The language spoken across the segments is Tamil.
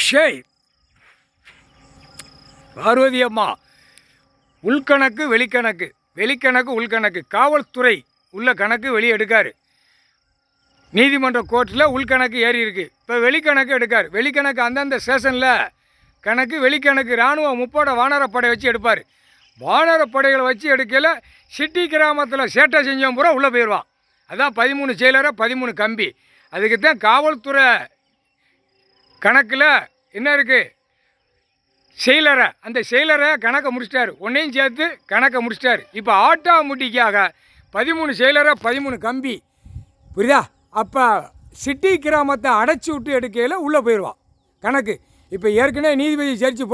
ஷேய் பார்வதி அம்மா, உள்கணக்கு வெளிக்கணக்கு, வெளிக்கணக்கு உள்கணக்கு, காவல்துறை உள்ள கணக்கு வெளியே எடுக்காரு. நீதிமன்ற கோர்ட்டில் உள்கணக்கு ஏறி இருக்குது. இப்போ வெளிக்கணக்கு எடுக்கார். வெளிக்கணக்கு அந்தந்த ஸ்டேஷனில் கணக்கு, வெளிக்கணக்கு இராணுவம் முப்போட வானரப்படை வச்சு எடுப்பார். வானரப்படைகளை வச்சு எடுக்கல சிட்டி கிராமத்தில் சேட்டை செஞ்சவன் பூரா உள்ளே போயிடுவான். அதான் 13 செயலரை 13 கம்பி. அதுக்கு தான் காவல்துறை கணக்கில் என்ன இருக்குது, செயலரை, அந்த செயலரை கணக்கை முடிச்சிட்டார். ஒன்றையும் சேர்த்து கணக்கை முடிச்சிட்டார். இப்போ ஆட்டாமுட்டிக்காக 13 செயலரை 13 கம்பி, புரியுதா? அப்போ சிட்டி கிராமத்தை அடைச்சி விட்டு எடுக்கையில் உள்ளே போயிடுவான் கணக்கு. இப்போ ஏற்கனவே நீதிபதி ஜட்ஜி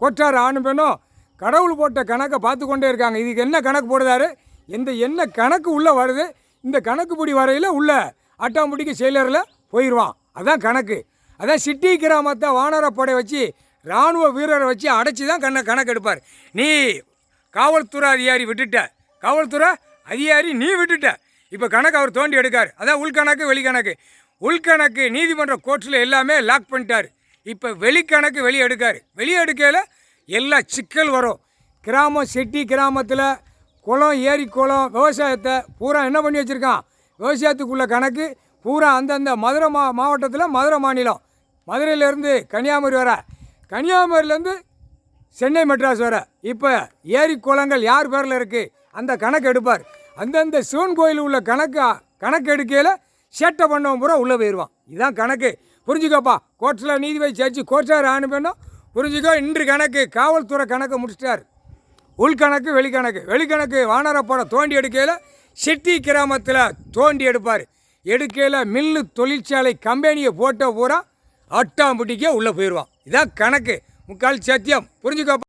கோட்டார் ஆணும் பெண்ணும் கடவுள் போட்ட கணக்கை பார்த்து கொண்டே இருக்காங்க. இதுக்கு என்ன கணக்கு போடுதாரு, என்ன கணக்கு உள்ளே வருது, இந்த கணக்குப்படி வரையில் உள்ள ஆட்டாமுட்டிக்கு செயலரில் போயிடுவான். அதான் கணக்கு. அதான் சிட்டி கிராமத்தை வானரப்படை வச்சு இராணுவ வீரரை வச்சு அடைச்சி தான் கணக்கு எடுப்பார். நீ காவல்துறை அதிகாரி விட்டுட்ட, காவல்துறை அதிகாரி நீ விட்டுட்ட. இப்போ கணக்கு அவர் தோண்டி எடுக்கார். அதான் உள்கணக்கு வெளிக்கணக்கு. உள்கணக்கு நீதிமன்ற கோர்ட்டில் எல்லாமே லாக் பண்ணிட்டார். இப்போ வெளிக்கணக்கு வெளியே எடுக்கார். வெளியே எடுக்கையில் எல்லா சிக்கல் வரும். கிராமம் சிட்டி கிராமத்தில் குளம், ஏரி, குளம், விவசாயத்தை பூரா என்ன பண்ணி வச்சுருக்கான், விவசாயத்துக்குள்ள கணக்கு பூரா அந்தந்த மதுரை மாவட்டத்தில், மதுரை மாநிலம், மதுரையிலேருந்து கன்னியாகுமரி வர, கன்னியாகுமரியிலேருந்து சென்னை மெட்ராஸ் வர இப்போ ஏரி குளங்கள் யார் பேரில் இருக்குது அந்த கணக்கு எடுப்பார். அந்தந்த சிவன் கோயில் உள்ள கணக்கு எடுக்கையில் சேட்டை பண்ணவன் பூரா உள்ளே போயிடுவான். இதுதான் கணக்கு. புரிஞ்சுக்கோப்பா. கோர்ட்டில் நீதிபதி ஜட்ஜி கோர்ட்டார் ஆணும் பெண்ணும் புரிஞ்சுக்கோ. இன்று கணக்கு காவல்துறை கணக்கை முடிச்சிட்டார். உள்கணக்கு வெளிக்கணக்கு. வெளிக்கணக்கு வானரப்படை தோண்டி எடுக்கையில் சிட்டி கிராமத்தில் தோண்டி எடுப்பார். எடுக்கையில் மில்லு, தொழிற்சாலை, கம்பெனியை போட்ட பூரா ஆட்டாம்பட்டிக்கே உள்ளே போயிடுவான். இதான் கணக்கு. முக்கால் சத்தியம். புரிஞ்சுக்கோப்பா.